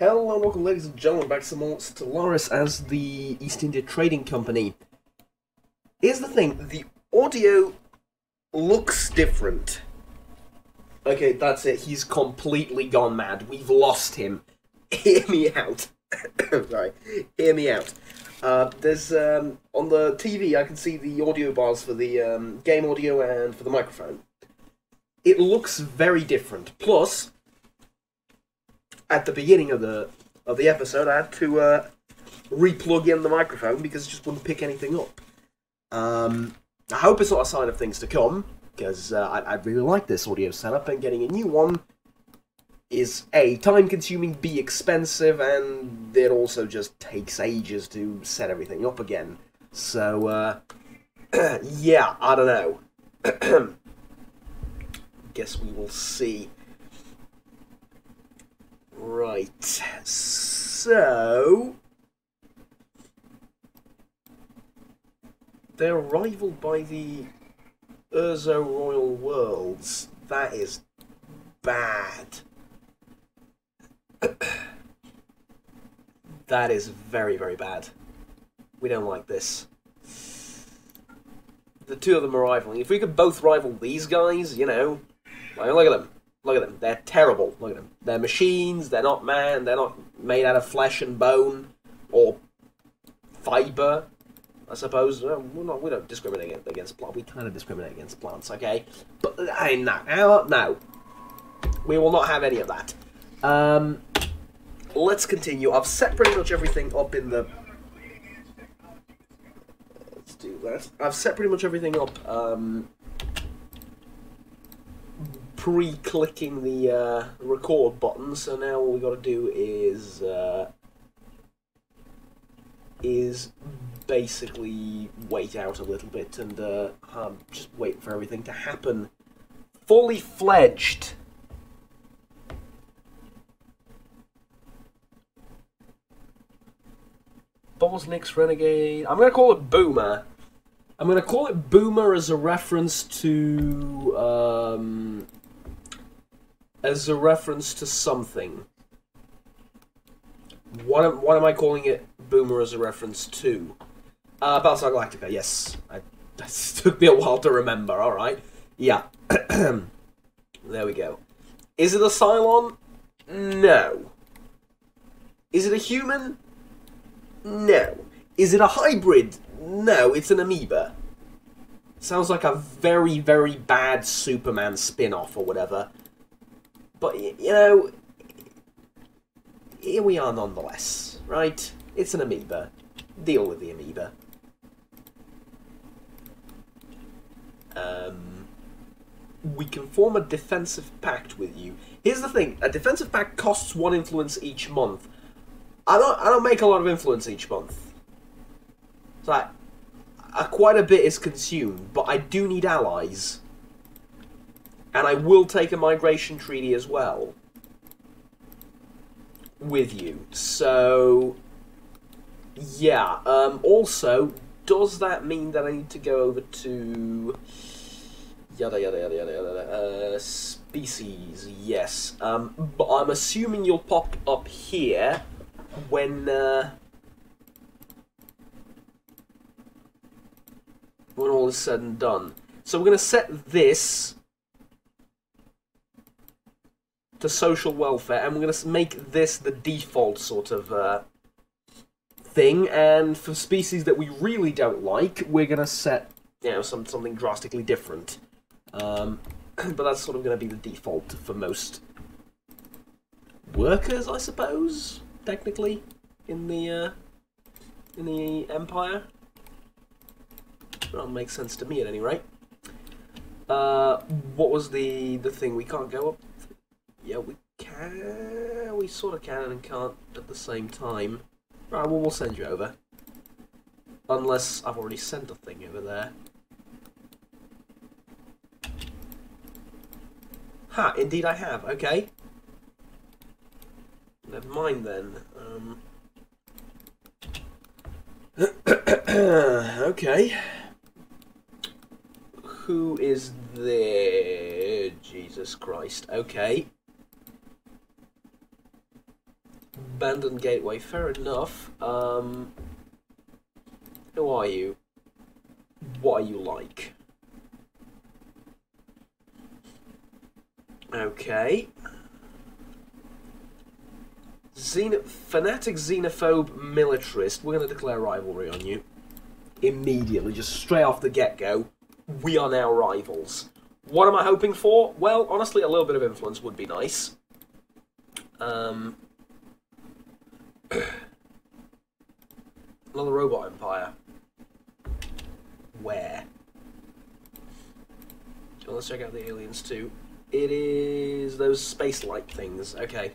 Hello and welcome, ladies and gentlemen, back to some more Stellaris as the East India Trading Company. Here's the thing, the audio looks different. Okay, that's it, he's completely gone mad. We've lost him. Hear me out. Sorry, hear me out. There's, on the TV, I can see the audio bars for the game audio and for the microphone. It looks very different. Plus, at the beginning of the episode, I had to re-plug in the microphone because it just wouldn't pick anything up. I hope it's not a sign of things to come, because I really like this audio setup, and getting a new one is A, time-consuming, B, expensive, and it also just takes ages to set everything up again. So, yeah, I don't know. Guess we will see. Right, so they're rivaled by the Urzo Royal Worlds. That is bad. That is very, very bad. We don't like this. The two of them are rivaling. If we could both rival these guys, you know, like, look at them. Look at them. They're terrible. Look at them. They're machines. They're not man. They're not made out of flesh and bone or fiber, I suppose. No, we don't discriminate against plants. We kind of discriminate against plants, okay? But no. We will not have any of that. Let's continue. I've set pretty much everything up in the... Let's do that. I've set pretty much everything up, pre-clicking the record button, so now all we got to do is basically wait out a little bit and just wait for everything to happen. Fully fledged. Bubbles Nick's Renegade. I'm gonna call it Boomer. I'm gonna call it Boomer as a reference to something. What am I calling it Boomer as a reference to? Battlestar Galactica, yes. That took me a while to remember, alright. Yeah. There we go. Is it a Cylon? No. Is it a human? No. Is it a hybrid? No, it's an amoeba. Sounds like a very, very bad Superman spin-off or whatever. But, you know, here we are nonetheless, right? It's an amoeba. Deal with the amoeba. We can form a defensive pact with you. Here's the thing, a defensive pact costs 1 influence each month. I don't make a lot of influence each month. So quite a bit is consumed, but I do need allies. And I will take a migration treaty as well with you. So, yeah. Also, does that mean that I need to go over to yada yada yada yada yada species? Yes. But I'm assuming you'll pop up here when all is said and done. So we're going to set this to social welfare, and we're going to make this the default sort of thing, and for species that we really don't like, we're going to set, you know, something drastically different. But that's sort of going to be the default for most workers, I suppose, technically, in the Empire. That'll make sense to me at any rate. What was the thing? We can't go up? Yeah, we can. We sort of can and can't at the same time. Right, well, we'll send you over. Unless I've already sent a thing over there. Ha, indeed I have. Okay. Never mind then. Okay. Who is there? Jesus Christ. Okay. Abandoned gateway, fair enough. Who are you? What are you like? Okay. Fanatic xenophobe militarist. We're going to declare rivalry on you. Immediately, just straight off the get-go. We are now rivals. What am I hoping for? Well, honestly, a little bit of influence would be nice. Another robot empire. Where? So let's check out the aliens too. It is those space-like things. Okay.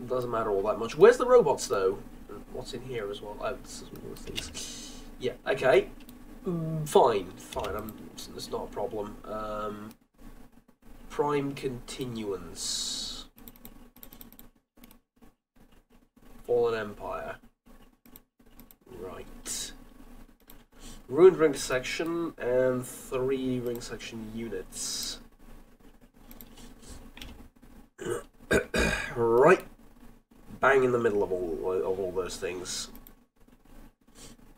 Doesn't matter all that much. Where's the robots though? What's in here as well? Oh, this is one of the things. Yeah. Okay. Fine. Fine. It's not a problem. Prime continuance. Fallen Empire. Right. Ruined ring section and 3 ring section units. Right. Bang in the middle of all those things.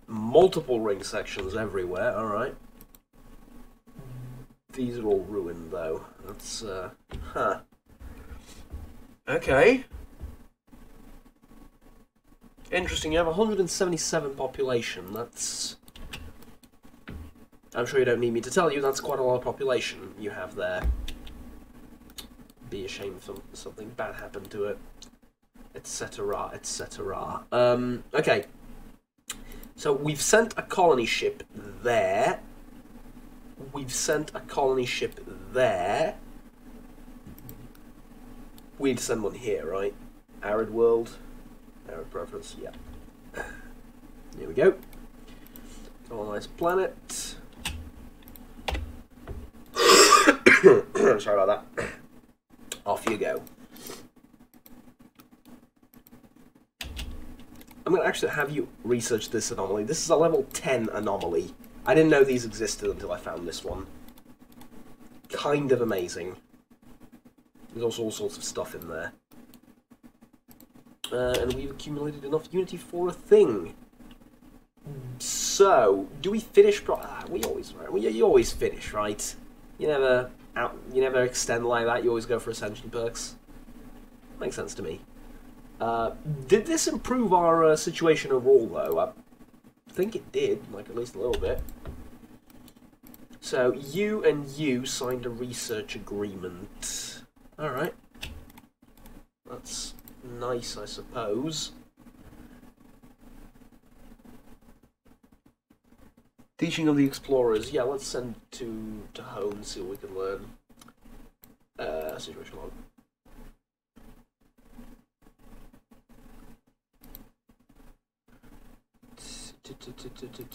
Multiple ring sections everywhere. All right. These are all ruined though. That's huh. Okay. Interesting. You have 177 population. That's. I'm sure you don't need me to tell you. That's quite a lot of population you have there. Be a shame if something bad happened to it. Etc. Etc. Okay. So we've sent a colony ship there. We've sent a colony ship there. We need to send one here, right? Arid world. Arid preference, yeah. Here we go. Colonize planet. Sorry about that. Off you go. I'm going to actually have you research this anomaly. This is a level 10 anomaly. I didn't know these existed until I found this one. Kind of amazing. There's also all sorts of stuff in there. And we've accumulated enough unity for a thing. So, do we finish? We always, right? You always finish, right? You never extend like that. You always go for ascension perks. Makes sense to me. Did this improve our situation overall, though? I think it did, like at least a little bit. So, you and you signed a research agreement. Alright. That's nice, I suppose. Teaching of the explorers. Yeah, let's send to home and see what we can learn. Situation log.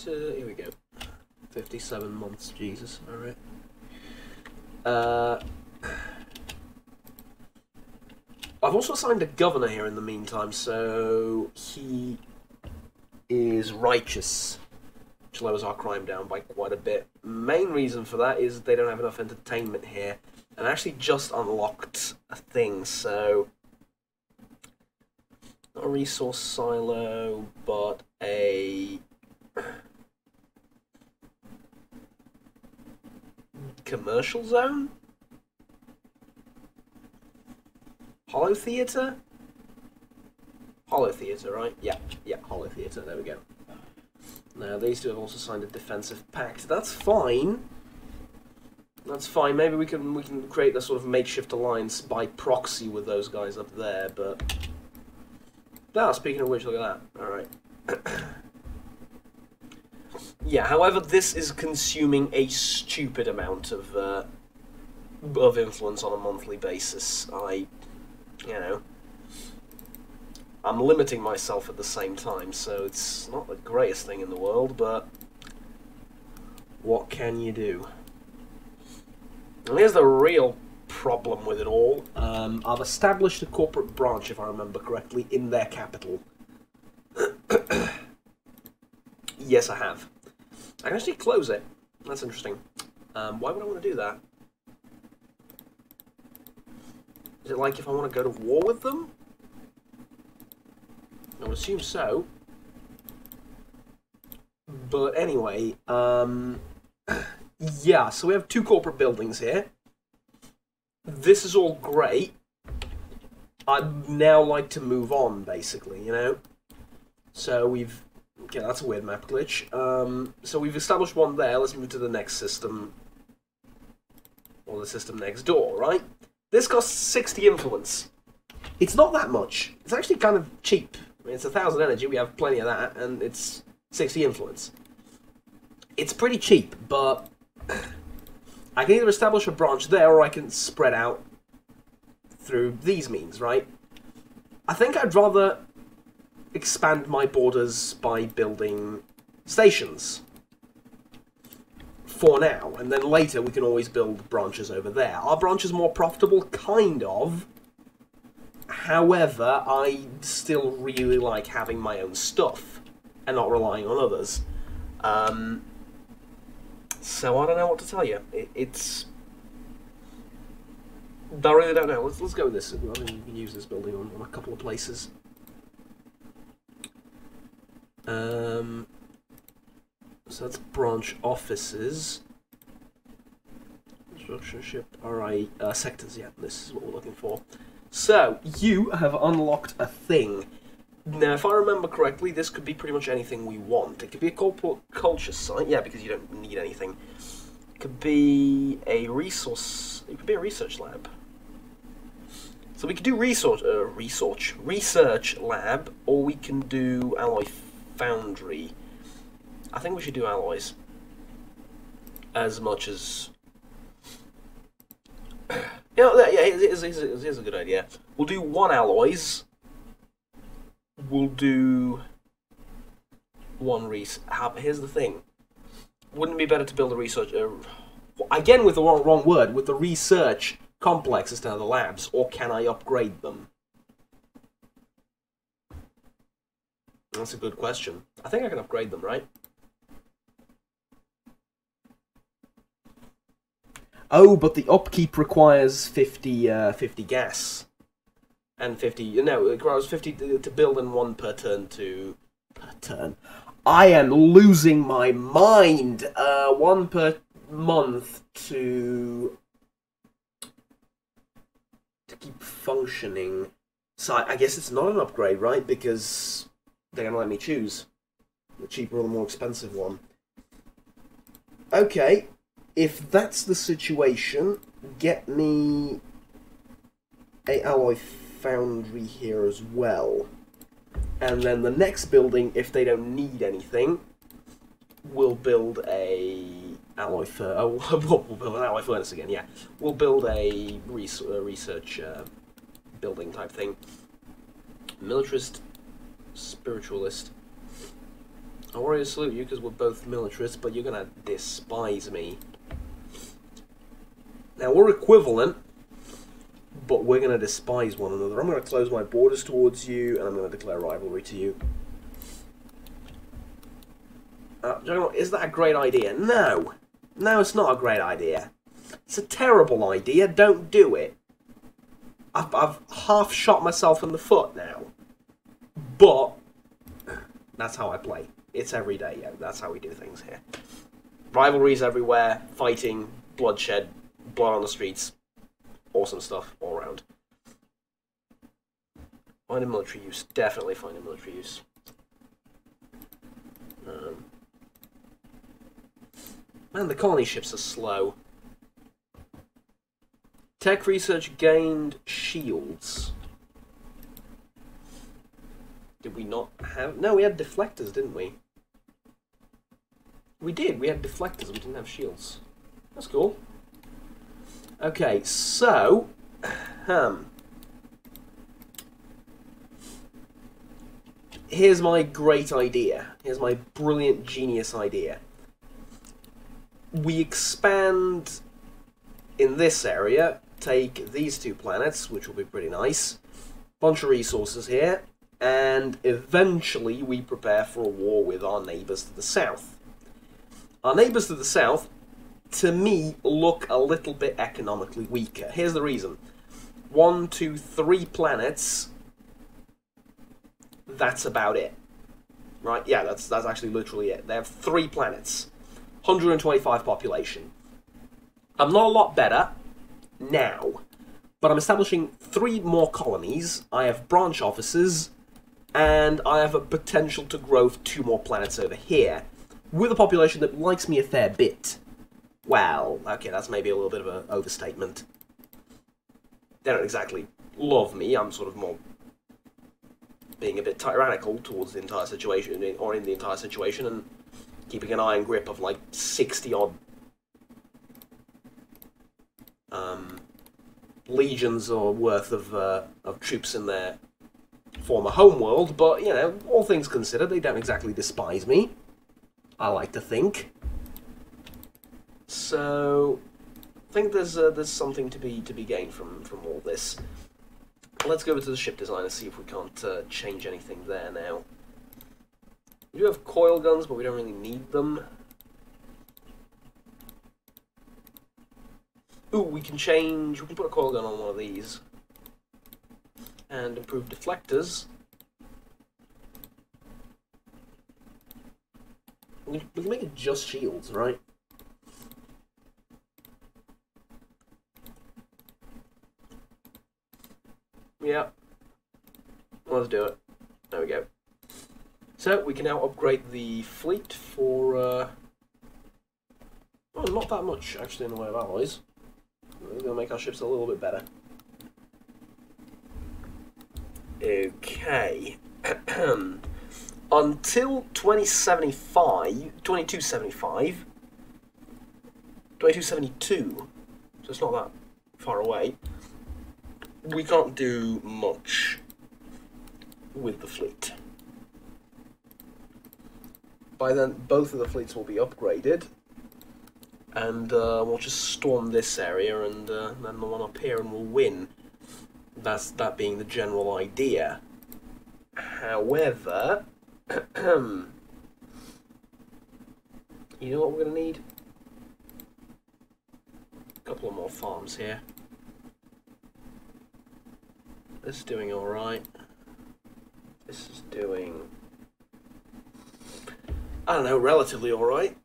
Here we go. 57 months, Jesus. Alright. I've also assigned a governor here in the meantime, so he is righteous, which lowers our crime down by quite a bit. Main reason for that is they don't have enough entertainment here, and I actually just unlocked a thing, so not a resource silo, but a commercial zone? Hollow Theatre? Hollow Theatre, right? Yeah, Hollow Theatre, there we go. Now, these two have also signed a defensive pact. That's fine. That's fine. Maybe we can create a sort of makeshift alliance by proxy with those guys up there, but... speaking of which, look at that. Alright. Yeah, however, this is consuming a stupid amount of influence on a monthly basis. I'm limiting myself at the same time, so it's not the greatest thing in the world, but what can you do? And here's the real problem with it all. I've established a corporate branch, if I remember correctly, in their capital. Yes, I have. I can actually close it. That's interesting. Why would I want to do that? Is it like if I want to go to war with them? I would assume so. But anyway, yeah, so we have 2 corporate buildings here. This is all great. I'd now like to move on, basically, you know? So we've... Okay, that's a weird map glitch. So we've established one there. Let's move to the next system. Or the system next door, right? This costs 60 influence. It's not that much. It's actually kind of cheap. I mean, it's 1,000 energy. We have plenty of that, and it's 60 influence. It's pretty cheap, but I can either establish a branch there, or I can spread out through these means, right? I think I'd rather expand my borders by building stations for now, and then later we can always build branches over there. Are branches more profitable? Kind of. However, I still really like having my own stuff and not relying on others. So I don't know what to tell you. It's... I really don't know. Let's go with this. I think we can use this building on a couple of places. So that's branch offices. Construction ship. Alright, sectors, yeah, this is what we're looking for. So, you have unlocked a thing. Now, if I remember correctly, this could be pretty much anything we want. It could be a corporate culture site, yeah, because you don't need anything. It could be a resource... It could be a research lab. So we could do research lab, or we can do alloy foundry. I think we should do alloys. As much as... You know, yeah, here's a good idea. We'll do 1 alloys. We'll do 1 Here's the thing. Wouldn't it be better to build a research... again with the wrong word, with the research complex instead of the labs, or can I upgrade them? That's a good question. I think I can upgrade them, right? Oh, but the upkeep requires 50 gas. And 50... No, it requires 50 to build and 1 per turn to... Per turn. I am losing my mind! 1 per month to keep functioning. So I guess it's not an upgrade, right? Because they're going to let me choose the cheaper or the more expensive one. Okay. If that's the situation, get me a alloy foundry here as well. And then the next building, if they don't need anything, we'll build a alloy we'll build an alloy furnace again, yeah. We'll build a research building type thing. Militarist, spiritualist. I want to salute you because we're both militarists, but you're going to despise me. Now, we're equivalent, but we're going to despise one another. I'm going to close my borders towards you, and I'm going to declare rivalry to you. Is that a great idea? No. No, it's not a great idea. It's a terrible idea. Don't do it. I've half shot myself in the foot now. But that's how I play. It's every day, yeah. That's how we do things here. Rivalries everywhere, fighting, bloodshed, blood on the streets. Awesome stuff all around. Find a military use. Definitely find a military use. Man, the colony ships are slow. Tech research gained shields. Did we not have... No, we had deflectors, didn't we? We did. We had deflectors. We didn't have shields. That's cool. Okay, so... Here's my great idea. Here's my brilliant genius idea. We expand in this area, take these 2 planets, which will be pretty nice, bunch of resources here, and eventually we prepare for a war with our neighbours to the south. Our neighbours to the south, to me, look a little bit economically weaker. Here's the reason. 1, 2, 3 planets. That's about it. Right? Yeah, that's actually literally it. They have 3 planets. 125 population. I'm not a lot better now, but I'm establishing 3 more colonies. I have branch offices, and I have a potential to grow 2 more planets over here, with a population that likes me a fair bit. Well, okay, that's maybe a little bit of an overstatement. They don't exactly love me. I'm sort of more being a bit tyrannical towards the entire situation, or in the entire situation, and keeping an iron grip of like 60-odd legions or worth of troops in their former homeworld. But you know, all things considered, they don't exactly despise me, I like to think. So I think there's something to be gained from all this. Let's go over to the ship design and see if we can't change anything there now. We do have coil guns, but we don't really need them. Ooh, we can put a coil gun on one of these. And improve deflectors. We can make it just shields, right? Yeah. Let's do it. There we go. So, we can now upgrade the fleet for, well, not that much, actually, in the way of alloys. We're going to make our ships a little bit better. Okay. Until 2272, so it's not that far away, we can't do much with the fleet. By then, both of the fleets will be upgraded, and we'll just storm this area, and then the one up here, and we'll win. That being the general idea. However, you know what we're going to need? A couple of more farms here. This is doing alright. This is doing, I don't know, relatively alright.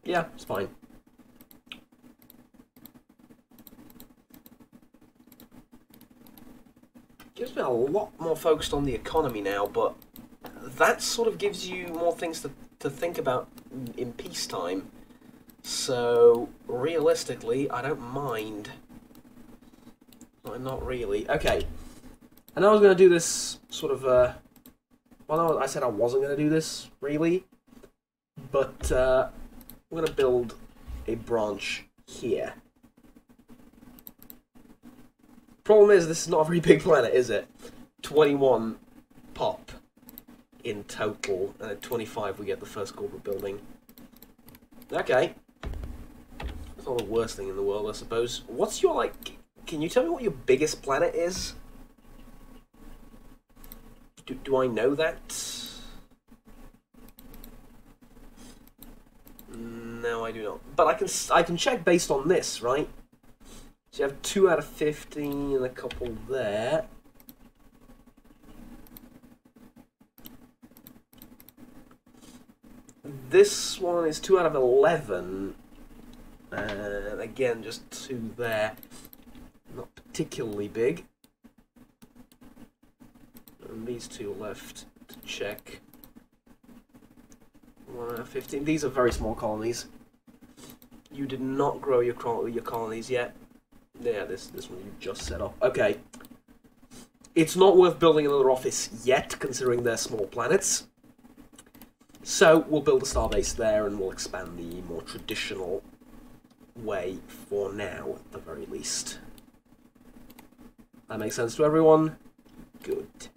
Yeah, it's fine. Gives me a lot more focused on the economy now, but that sort of gives you more things to think about in peacetime. So, realistically, I don't mind. Well, not really. Okay. I know I was going to do this sort of, well, no, I said I wasn't going to do this, really. But, I'm going to build a branch here. Problem is, this is not a very big planet, is it? 21 pop in total, and at 25 we get the first corporate building. Okay. It's not the worst thing in the world, I suppose. What's your, like... Can you tell me what your biggest planet is? Do I know that? No, I do not. But I can check based on this, right? So you have 2 out of 15 and a couple there. This one is 2 out of 11. And again, just 2 there. Not particularly big. And these 2 left to check. 1 out of 15. These are very small colonies. You did not grow your colonies yet. Yeah, this one you just set up. Okay. It's not worth building another office yet, considering they're small planets. So, we'll build a starbase there, and we'll expand the more traditional way for now, at the very least. That makes sense to everyone? Good.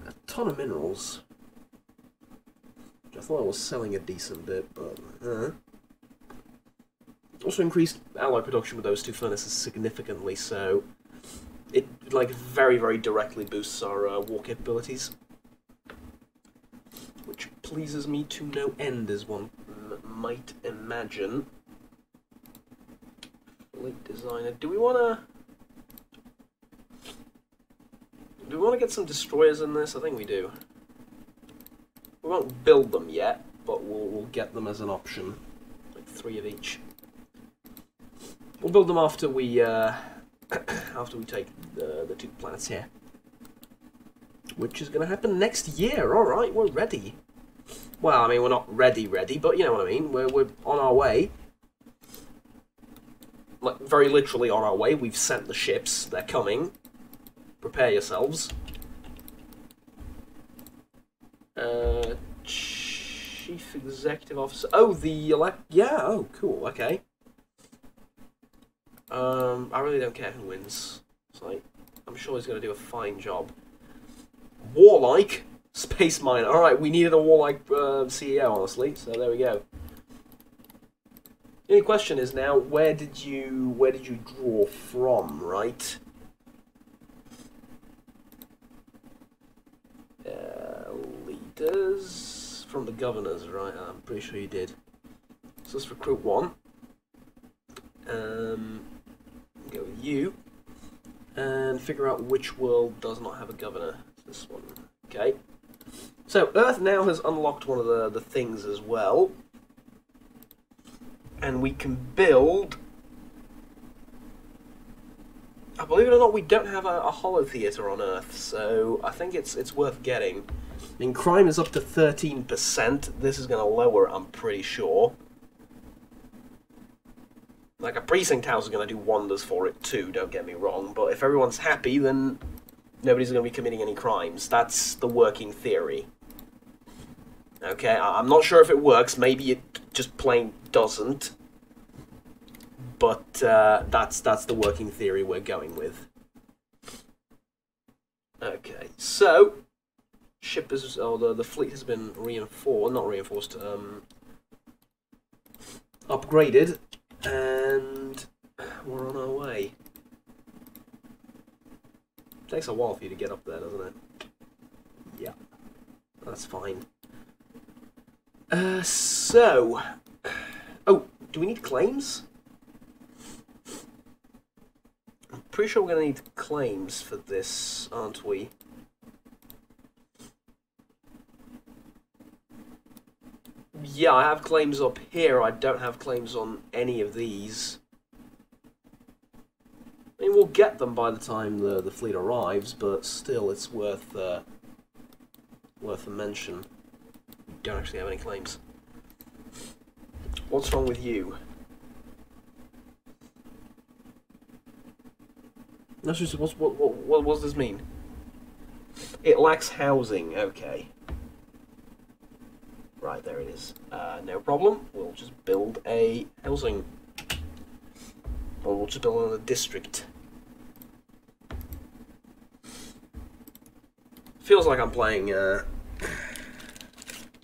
A ton of minerals. I thought I was selling a decent bit, but... Also increased alloy production with those 2 furnaces significantly, so... It, like, very, very directly boosts our war capabilities. Which pleases me to no end, as one might imagine. Fleet designer. Do we want to get some destroyers in this? I think we do. We won't build them yet, but we'll get them as an option, like 3 of each. We'll build them after we after we take the 2 planets here, which is going to happen next year. All right, we're ready. Well, I mean, we're not ready, but you know what I mean. We're on our way. Like, very literally on our way. We've sent the ships. They're coming. Prepare yourselves. Chief Executive Officer. Oh, yeah, oh, cool, okay. I really don't care who wins. It's like, I'm sure he's going to do a fine job. Warlike? Space Miner. Alright, we needed a warlike CEO, honestly, so there we go. The only question is now, where did you draw from, right? Leaders from the governors, right? I'm pretty sure you did. So let's recruit one. Go with you and figure out which world does not have a governor. This one, okay. So Earth now has unlocked one of the things as well. And we can build... believe it or not, we don't have a holotheater on Earth, so I think it's worth getting. I mean, crime is up to 13%. This is going to lower it, I'm pretty sure. Like, a precinct house is going to do wonders for it too, don't get me wrong, but if everyone's happy, then nobody's going to be committing any crimes. That's the working theory. Okay, I'm not sure if it works, maybe it just plain doesn't. But that's the working theory we're going with. Okay, so ship is the fleet has been upgraded, and we're on our way. Takes a while for you to get up there, doesn't it? Yeah, that's fine. So, oh, do we need claims? I'm pretty sure we're going to need claims for this, aren't we? Yeah, I have claims up here. I don't have claims on any of these. I mean, we'll get them by the time the fleet arrives, but still, it's worth a mention. We don't actually have any claims. What's wrong with you? No, what does this mean? It lacks housing. Okay. Right, there it is. No problem. We'll just build a housing. Or we'll just build another district. Feels like I'm playing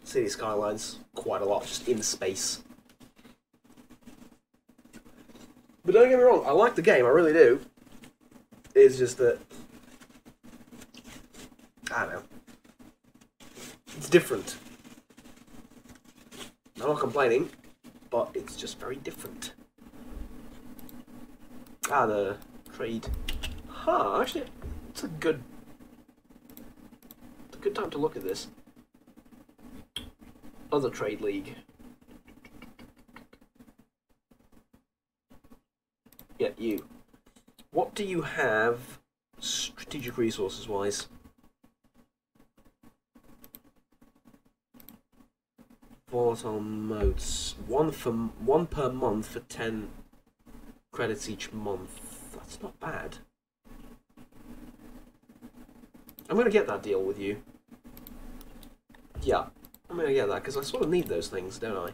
City Skylines quite a lot, just in space. But don't get me wrong, I like the game, I really do. It's just that, I don't know, it's different. I'm not complaining, but it's just very different. The trade. Actually, it's a good time to look at this. Other trade league. Yeah, you. What do you have strategic resources wise? Volatile modes. One per month for 10 credits each month. That's not bad. I'm gonna get that deal with you. Yeah, I'm gonna get that because I sort of need those things, don't I?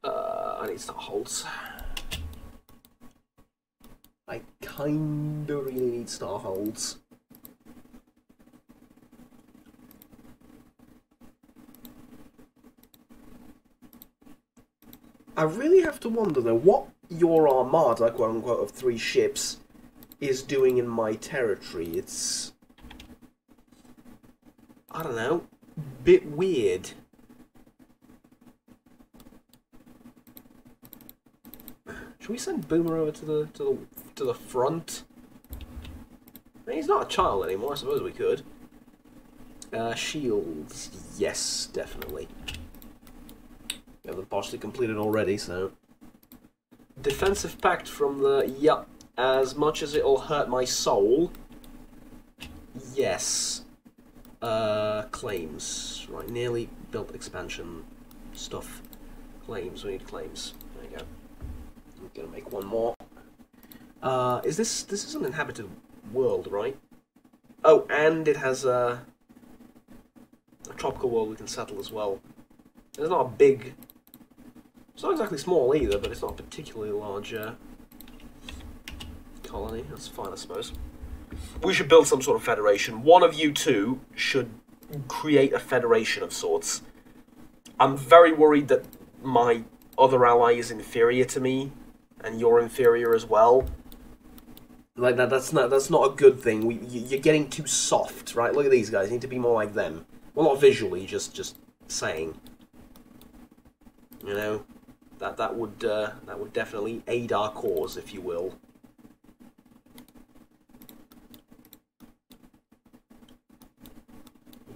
I need start holds. I kinda really need star holds. I really have to wonder though what your armada, quote unquote, of 3 ships is doing in my territory. It's don't know, bit weird. Should we send Boomer over to the front? I mean, he's not a child anymore. I suppose we could. Shields, yes, definitely. We have them partially completed already, so. Defensive pact from the, yup, as much as it'll hurt my soul. Yes. Claims. Right, nearly built expansion stuff. Claims, we need claims. There you go. I'm gonna make one more. This is an inhabited world, right? Oh, and it has a tropical world we can settle as well. It's not a big... It's not exactly small either, but it's not a particularly large colony. That's fine, I suppose. We should build some sort of federation. One of you two should create a federation of sorts. I'm very worried that my other ally is inferior to me, and you're inferior as well. Like that's not a good thing. You're getting too soft, right? Look at these guys. You need to be more like them. Well, not visually, just saying. You know, that would definitely aid our cause, if you will.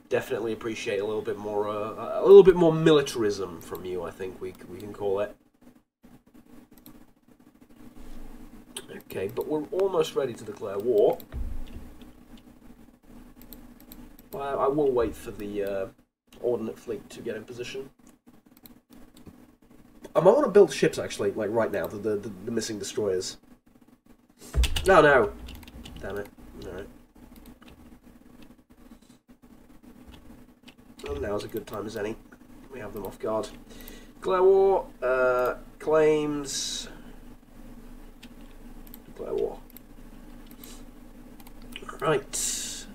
Definitely appreciate a little bit more militarism from you. I think we can call it. Okay, but we're almost ready to declare war. I will wait for the Ordnance Fleet to get in position. I might want to build ships, actually, like right now, the missing destroyers. No. Damn it. Alright. Well, now's a good time as any. We have them off guard. Declare war. Claims. Declare war. Right.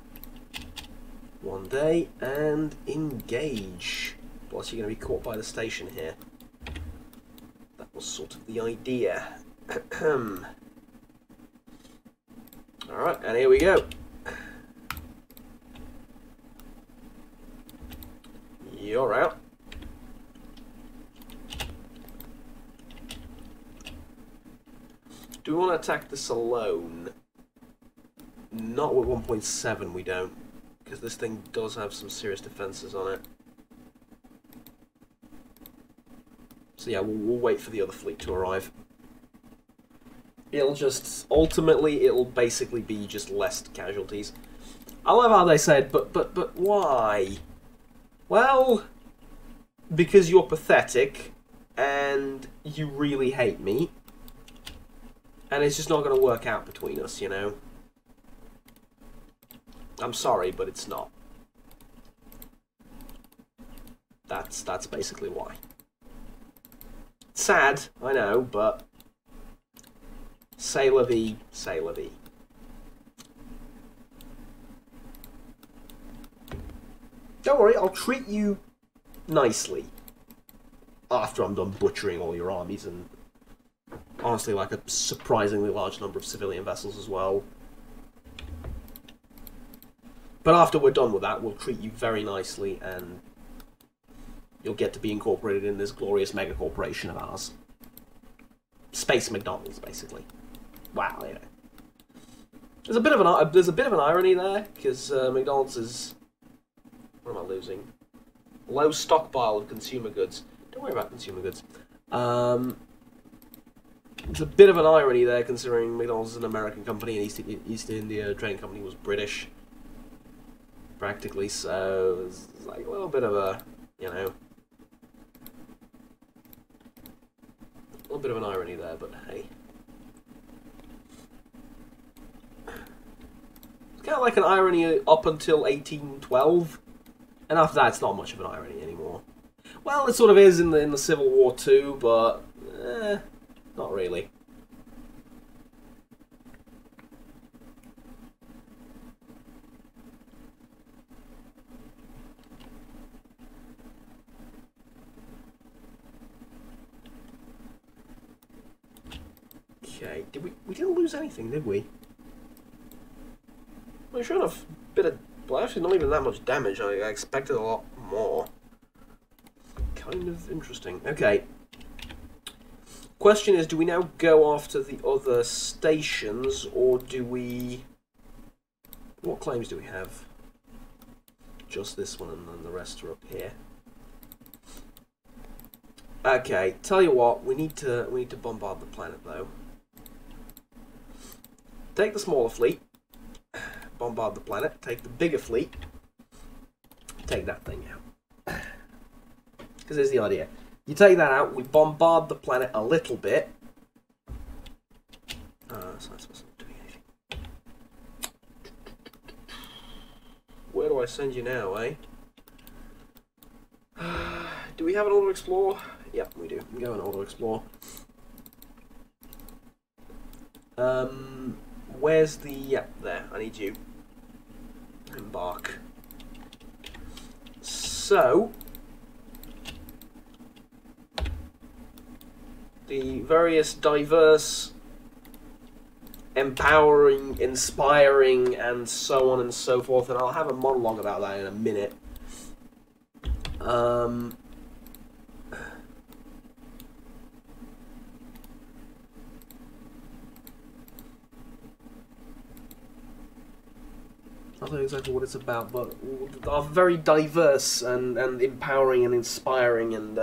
1 day and engage. Plus, you're going to be caught by the station here. That was sort of the idea. Alright, and here we go. You're out. Do we want to attack this alone? Not with 1.7 we don't, because this thing does have some serious defenses on it. So yeah, we'll wait for the other fleet to arrive. Ultimately, it'll basically be just less casualties. I love how they said, but why? Well, because you're pathetic, and you really hate me, and it's just not going to work out between us, you know? I'm sorry, but it's not. That's basically why. Sad, I know, but... C'est la vie, c'est la vie. Don't worry, I'll treat you nicely after I'm done butchering all your armies and honestly like a surprisingly large number of civilian vessels as well. But after we're done with that, we'll treat you very nicely and you'll get to be incorporated in this glorious mega corporation of ours. Space McDonald's, basically. Wow, you know. There's a bit of an irony there, because McDonald's is... What am I losing? Low stockpile of consumer goods. Don't worry about consumer goods. There's a bit of an irony there, considering McDonald's is an American company and East India Trading Company was British. Practically, so it's like a little bit of a, you know... A little bit of an irony there, but hey. It's kind of like an irony up until 1812. And after that, it's not much of an irony anymore. Well, it sort of is in the Civil War too, but not really. Okay, we didn't lose anything, did we? We should have Well, actually, not even that much damage. I expected a lot more. Kind of interesting. Okay. Question is, do we now go after the other stations, or do we... What claims do we have? Just this one, and then the rest are up here. Okay, tell you what, we need to bombard the planet, though. Take the smaller fleet, bombard the planet. Take the bigger fleet, take that thing out. Because here's the idea. You take that out, we bombard the planet a little bit. So that's not doing anything. Where do I send you now, eh? Do we have an auto-explore? Yep, we do. We go and auto-explore. Where's the... Yep, there. I need you. Embark. So... the various diverse, empowering, inspiring, and so on and so forth, and I'll have a monologue about that in a minute. I don't know exactly what it's about, but are very diverse and empowering and inspiring and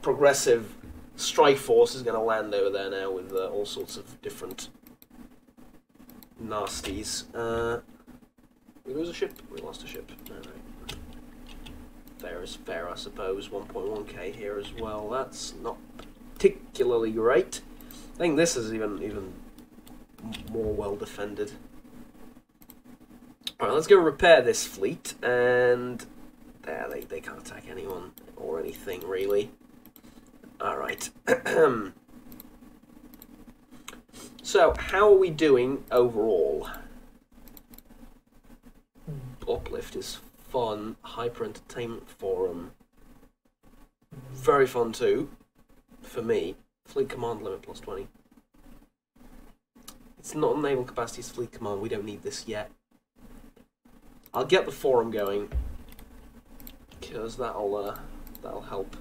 progressive. Strike Force is going to land over there now with all sorts of different nasties. We lose a ship? We lost a ship. Alright. Fair is fair, I suppose. 1.1k here as well. That's not particularly great. I think this is even more well defended. Alright, let's go repair this fleet, and there, they can't attack anyone or anything, really. Alright. So, how are we doing overall? Uplift is fun. Hyper Entertainment Forum. Very fun too. For me. Fleet Command Limit plus 20. It's not a naval capacity, it's Fleet Command. We don't need this yet. I'll get the forum going. Because that'll help.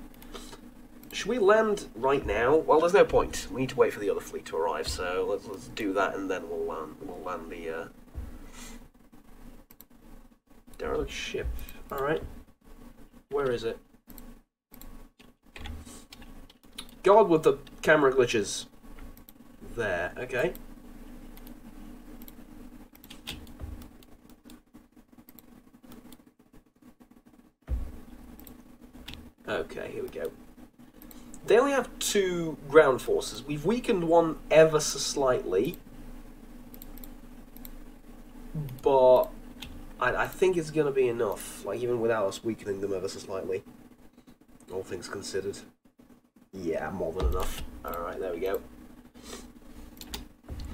Should we land right now? Well, there's no point. We need to wait for the other fleet to arrive, so let's do that, and then we'll land the derelict ship. All right, where is it? God with the camera glitches. There. Okay. Okay, here we go. They only have 2 ground forces. We've weakened one ever so slightly. But I think it's going to be enough. Like, even without us weakening them ever so slightly. All things considered. Yeah, more than enough. Alright, there we go.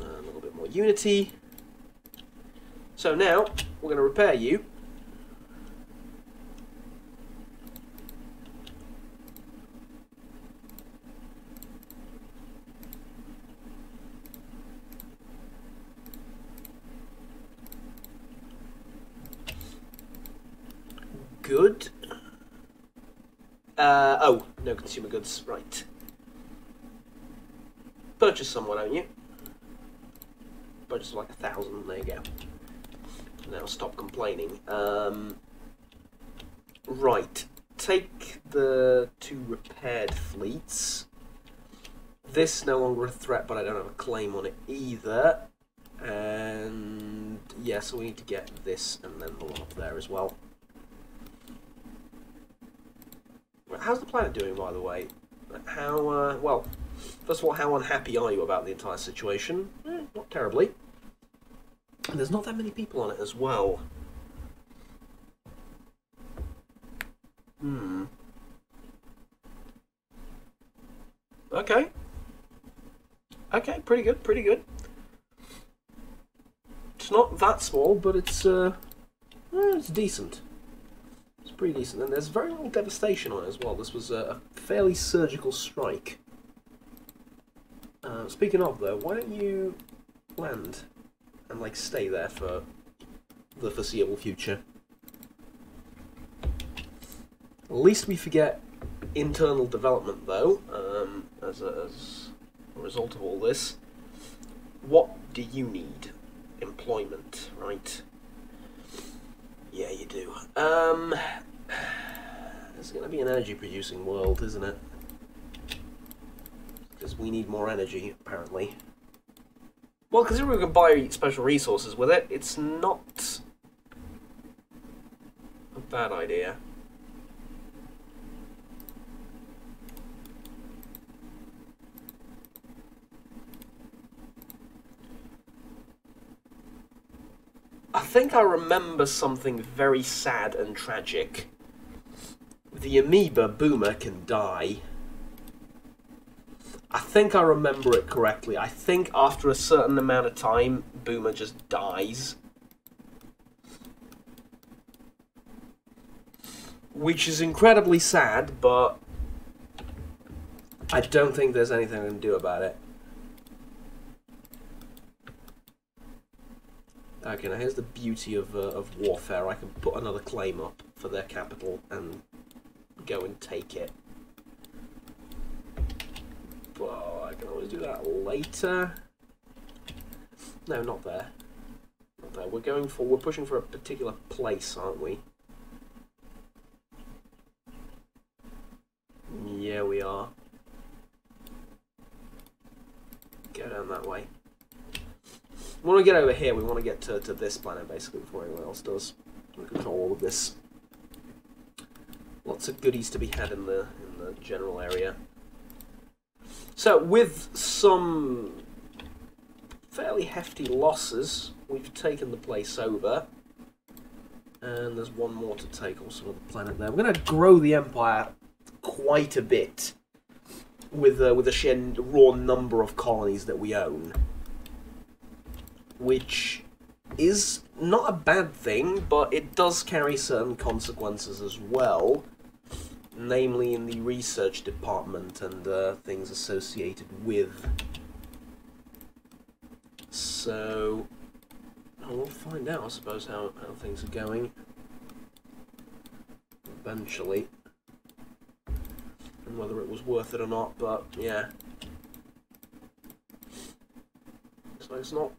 A little bit more unity. So now, we're going to repair you. Good. Oh, no consumer goods, right. Purchase someone, don't you? Purchase like 1,000, there you go. Now stop complaining. Right, take the 2 repaired fleets. This no longer a threat, but I don't have a claim on it either. And yeah, so we need to get this and then the one up there as well. How's the planet doing, by the way? How, well, first of all, how unhappy are you about the entire situation? Not terribly. And there's not that many people on it as well. Okay. Okay, pretty good, pretty good. It's not that small, but it's decent. Pretty decent, and there's very little devastation on it as well. This was a fairly surgical strike. Speaking of, though, why don't you land and, like, stay there for the foreseeable future? least we forget internal development, though, as a result of all this. What do you need? Employment, right? Yeah, you do. It's going to be an energy-producing world, isn't it? Because we need more energy, apparently. Well, considering we can buy special resources with it, it's not a bad idea. I think I remember something very sad and tragic. The amoeba Boomer can die. I think I remember it correctly. I think after a certain amount of time, Boomer just dies. Which is incredibly sad, but I don't think there's anything I can do about it. Okay, now here's the beauty of warfare. I can put another claim up for their capital and go and take it. Well, I can always do that later. No, not there. Not there. We're pushing for a particular place, aren't we? Yeah, we are. Go down that way. We want to get over here. We want to get to this planet, basically, before anyone else does. We control all of this. Lots of goodies to be had in the general area. So, with some fairly hefty losses, we've taken the place over. And there's one more to take, also on the planet there. We're going to grow the Empire quite a bit with the sheer raw number of colonies that we own. Which is not a bad thing, but it does carry certain consequences as well. Namely in the research department and things associated with. So, we'll find out, I suppose, how things are going. Eventually. And whether it was worth it or not, but yeah. So it's not.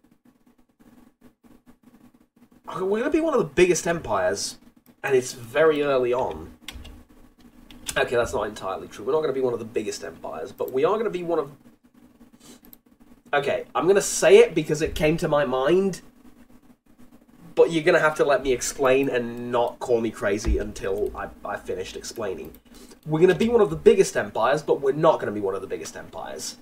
We're going to be one of the biggest empires, and it's very early on. Okay, that's not entirely true. We're not going to be one of the biggest empires, but we are going to be one of... Okay, I'm going to say it because it came to my mind, but you're going to have to let me explain and not call me crazy until I finished explaining. We're going to be one of the biggest empires, but we're not going to be one of the biggest empires.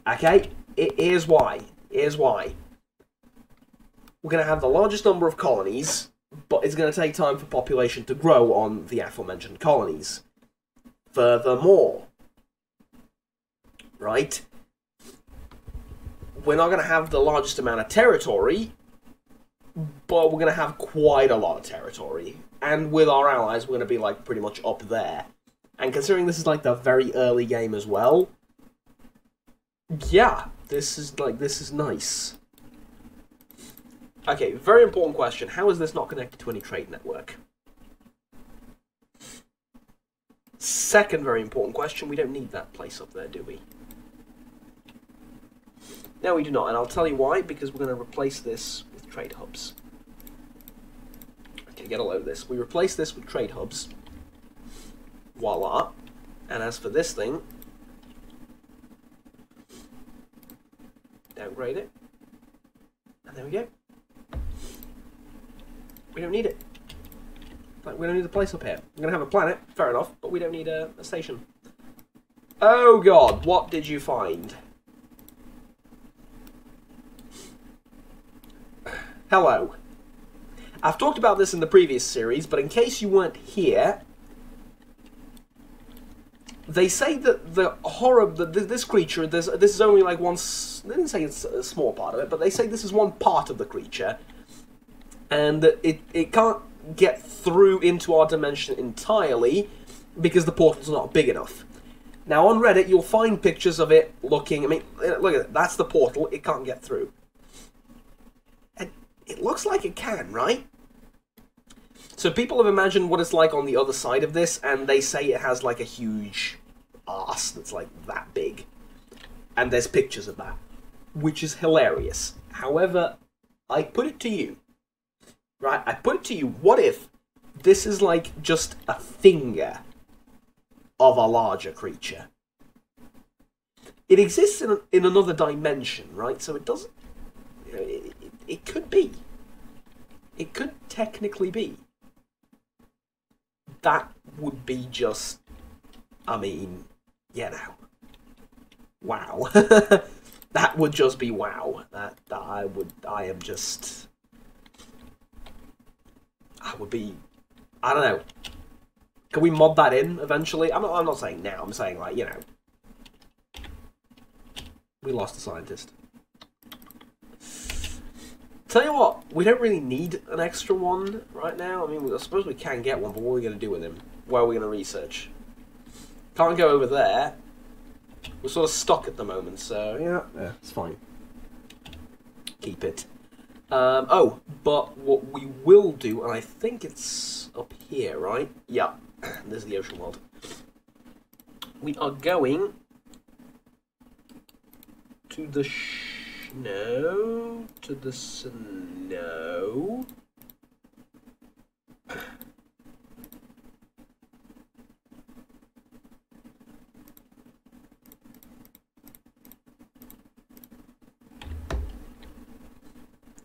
Okay? Here's why. Here's why. We're going to have the largest number of colonies, but it's going to take time for population to grow on the aforementioned colonies. Furthermore, right, we're not going to have the largest amount of territory, but we're going to have quite a lot of territory. And with our allies, we're going to be, like, pretty much up there. And considering this is, like, the very early game as well, yeah, this is nice. Okay, very important question. How is this not connected to any trade network? Second very important question, we don't need that place up there, do we? No, we do not, and I'll tell you why, because we're going to replace this with trade hubs. Okay, get a load of this. We replace this with trade hubs. Voila. And as for this thing, downgrade it. And there we go. We don't need it. Like, we don't need a place up here. We're going to have a planet, fair enough, but we don't need a station. Oh god, what did you find? Hello. I've talked about this in the previous series, but in case you weren't here, they say that the horror, this creature, this is only like one, they didn't say it's a small part of it, but they say this is one part of the creature, and that it can't get through into our dimension entirely because the portal's not big enough. Now on Reddit you'll find pictures of it looking, I mean, look at it, that's the portal, it can't get through. And it looks like it can, right? So people have imagined what it's like on the other side of this, and they say it has like a huge arse that's like that big. And there's pictures of that, which is hilarious. However, I put it to you, right? I put it to you, what if this is like just a finger of a larger creature? It exists in another dimension, right? So it doesn't... You know, it could be. It could technically be. That would be just... I mean, you know. Wow. That would just be wow. I would be... I don't know. Can we mod that in eventually? I'm not saying now. I'm saying, like, you know. We lost a scientist. Tell you what, we don't really need an extra one right now. I mean, I suppose we can get one, but what are we going to do with him? Where are we going to research? Can't go over there. We're sort of stuck at the moment, so yeah, it's fine. Keep it. Oh, but what we will do, and I think it's up here, right? Yeah, there's the ocean world. We are going to the snow,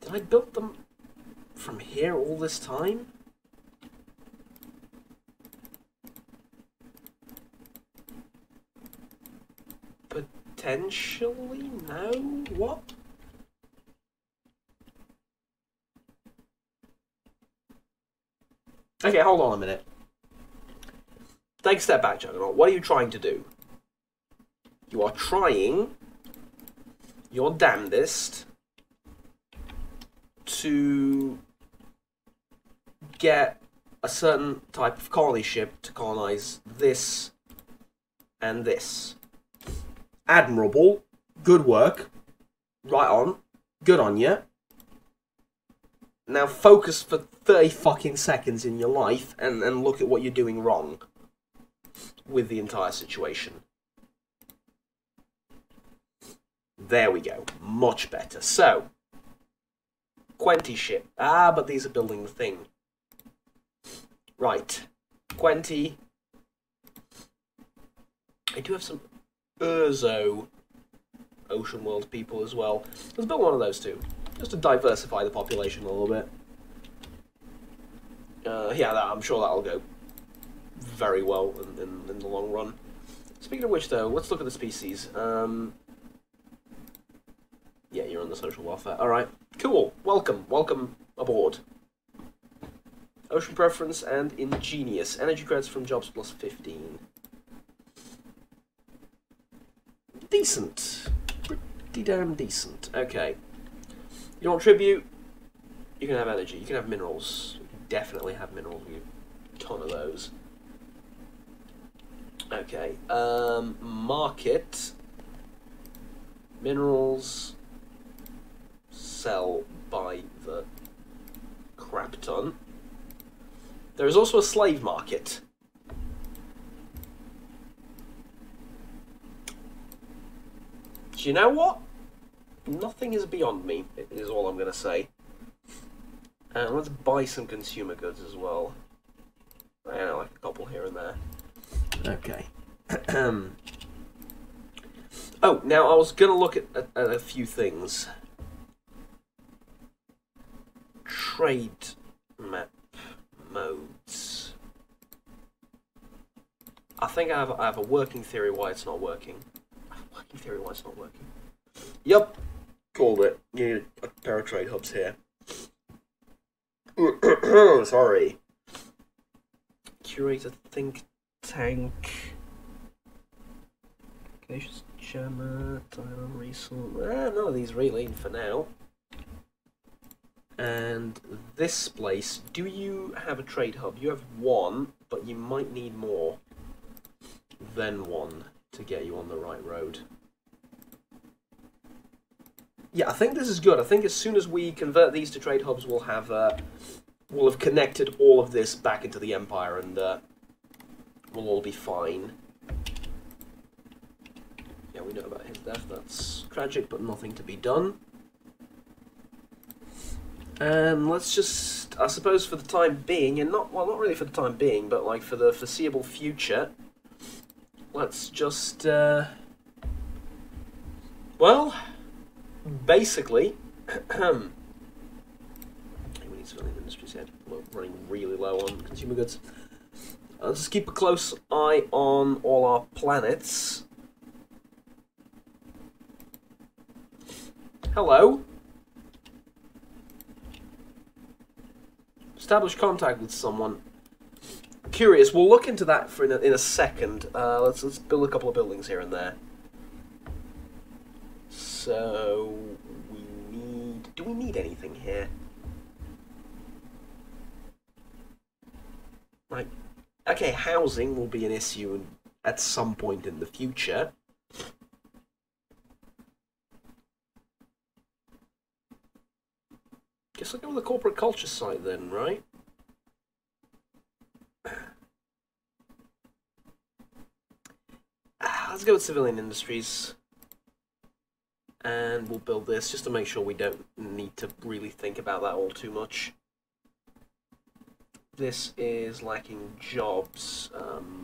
Did I build them from here all this time? Potentially? No? What? Okay, hold on a minute. Take a step back, Juggernaut. What are you trying to do? You are trying your damnedest to get a certain type of colony ship to colonize this and this. Admirable. Good work. Right on. Good on you. Now focus for 30 fucking seconds in your life and look at what you're doing wrong with the entire situation. There we go. Much better. So, Quenty ship. Ah, but these are building the thing. Right. Quenty. I do have some Urzo ocean world people as well. Let's build one of those two, just to diversify the population a little bit. Yeah, I'm sure that'll go very well in the long run. Speaking of which, though, let's look at the species. Yeah, you're on the social welfare. Alright, cool. Welcome aboard. Ocean preference and ingenious. Energy credits from jobs plus 15. Decent. Pretty damn decent. Okay. You want tribute? You can have energy. You can have minerals. You can definitely have minerals. We have a ton of those. Okay. Market. Minerals. Sell by the crap ton. There is also a slave market. Do you know what? Nothing is beyond me, is all I'm going to say. And let's buy some consumer goods as well. I know, like a couple here and there. Okay. Oh, now I was going to look at a few things. Trade map modes. I think I have a working theory why it's not working. Working theory why it's not working. Yep, called it. You need a pair of trade hubs here. Sorry. Curate a think tank. Cautious jammer, dial resource. None of these really for now. And this place, do you have a trade hub? You have one, but you might need more than one to get you on the right road. Yeah, I think this is good. I think as soon as we convert these to trade hubs, we'll will have connected all of this back into the Empire, and we'll all be fine. Yeah, we know about his death. That's tragic, but nothing to be done. And let's just, I suppose for the time being, and not really for the time being, but like for the foreseeable future, let's just, well, basically, we need civilian industries here. We're running really low on consumer goods. Let's just keep a close eye on all our planets. Hello. Establish contact with someone. Curious. We'll look into that for in a second. Let's build a couple of buildings here and there. So we need. Do we need anything here? Right. Okay, housing will be an issue at some point in the future. Guess I'll go with the corporate culture site then, right? Let's go with civilian industries. And we'll build this just to make sure we don't need to really think about that all too much. This is lacking jobs.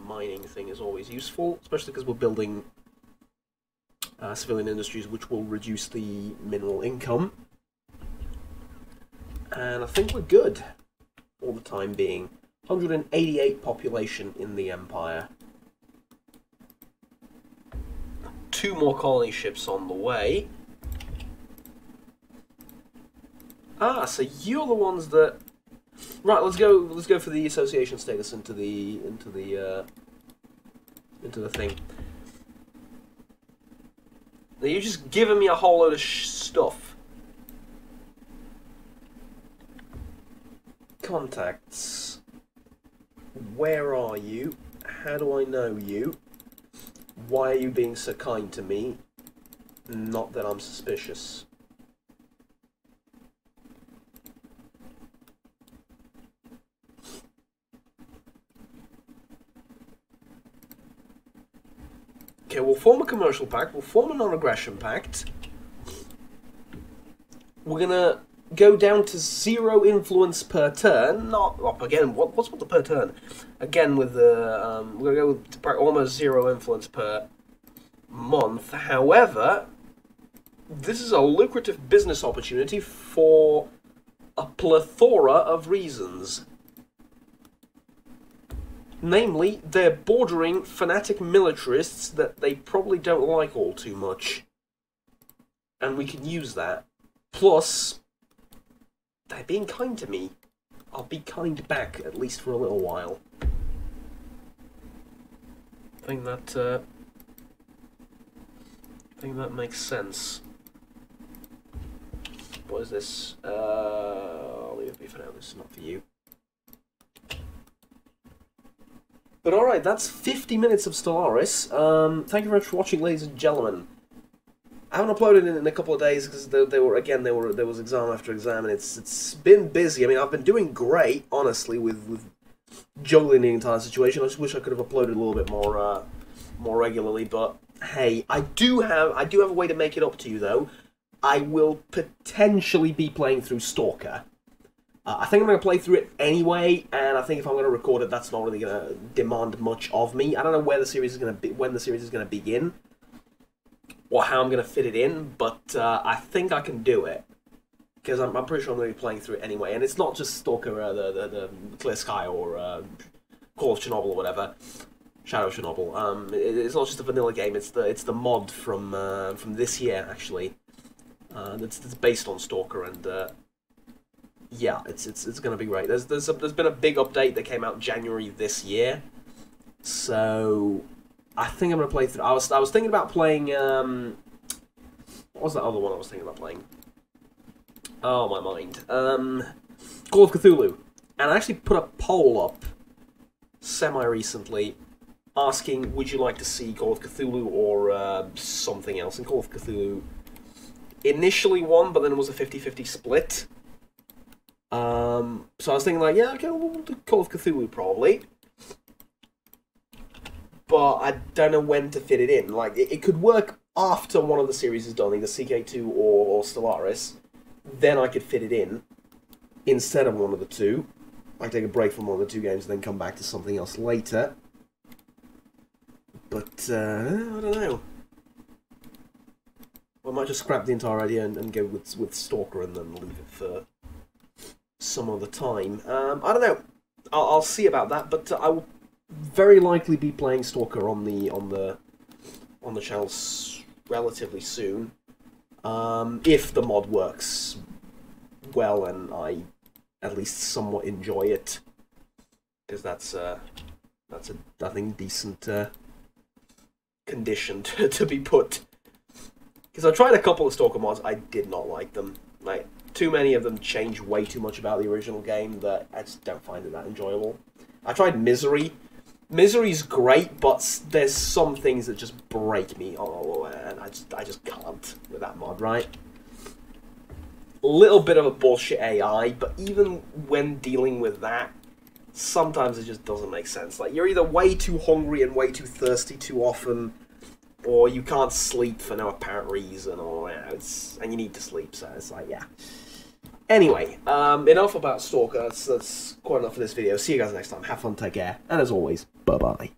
Mining thing is always useful, especially because we're building civilian industries, which will reduce the mineral income. And I think we're good all the time being. 188 population in the Empire. 2 more colony ships on the way. Ah, so you're the ones that. Right, let's go for the association status into the thing. Now you're just giving me a whole load of stuff. Contacts. Where are you? How do I know you? Why are you being so kind to me? Not that I'm suspicious. Okay, we'll form a commercial pact. We'll form a non-aggression pact. We're gonna go down to 0 influence per turn. Not again. What's the per turn? Again, with the we're gonna go to almost 0 influence per month. However, this is a lucrative business opportunity for a plethora of reasons. Namely, they're bordering fanatic militarists that they probably don't like all too much, and we can use that. Plus, they're being kind to me. I'll be kind back, at least for a little while. I think that makes sense. What is this? I'll leave it be for now. This is not for you. But alright, that's 50 minutes of Stellaris. Thank you very much for watching, ladies and gentlemen. I haven't uploaded in a couple of days because there was exam after exam, and it's been busy. I mean, I've been doing great, honestly, with juggling the entire situation. I just wish I could have uploaded a little bit more regularly. But hey, I do have a way to make it up to you, though. I will potentially be playing through Stalker. I think I'm going to play through it anyway, and I think if I'm going to record it, that's not really going to demand much of me. I don't know where the series is going to be, when the series is going to begin, or how I'm going to fit it in, but I think I can do it, because I'm pretty sure I'm going to be playing through it anyway. And it's not just Stalker, the Clear Sky, or Call of Chernobyl, or whatever, Shadow of Chernobyl. It's not just a vanilla game. It's the mod from this year, actually. That's based on Stalker, and yeah, it's gonna be great. There's been a big update that came out January this year, so I think I'm gonna play through. I was thinking about playing what was that other one I was thinking about playing? Oh, my mind. Call of Cthulhu, and I actually put a poll up semi-recently asking, would you like to see Call of Cthulhu or something else? And Call of Cthulhu initially won, but then it was a 50-50 split. So I was thinking like, yeah, okay, we'll do Call of Cthulhu probably. But I don't know when to fit it in. Like, it could work after one of the series is done, either CK2 or Stellaris. Then I could fit it in instead of one of the two. I take a break from one of the two games and then come back to something else later. But, I don't know. I might just scrap the entire idea and go with Stalker and then leave it for some other time. I don't know. I'll see about that, but I will very likely be playing Stalker on the channel relatively soon. If the mod works well and I at least somewhat enjoy it, because that's a I think decent condition to be put. Because I tried a couple of Stalker mods, I did not like them. Like, too many of them change way too much about the original game that I just don't find it that enjoyable. I tried Misery. Misery's great, but there's some things that just break me. Oh, and I just can't with that mod, right? A little bit of a bullshit AI, but even when dealing with that, sometimes it just doesn't make sense. Like, you're either way too hungry and way too thirsty too often, or you can't sleep for no apparent reason, or and you need to sleep, so it's like, yeah. Anyway, enough about Stalker. That's quite enough for this video. See you guys next time. Have fun, take care, and as always, bye-bye.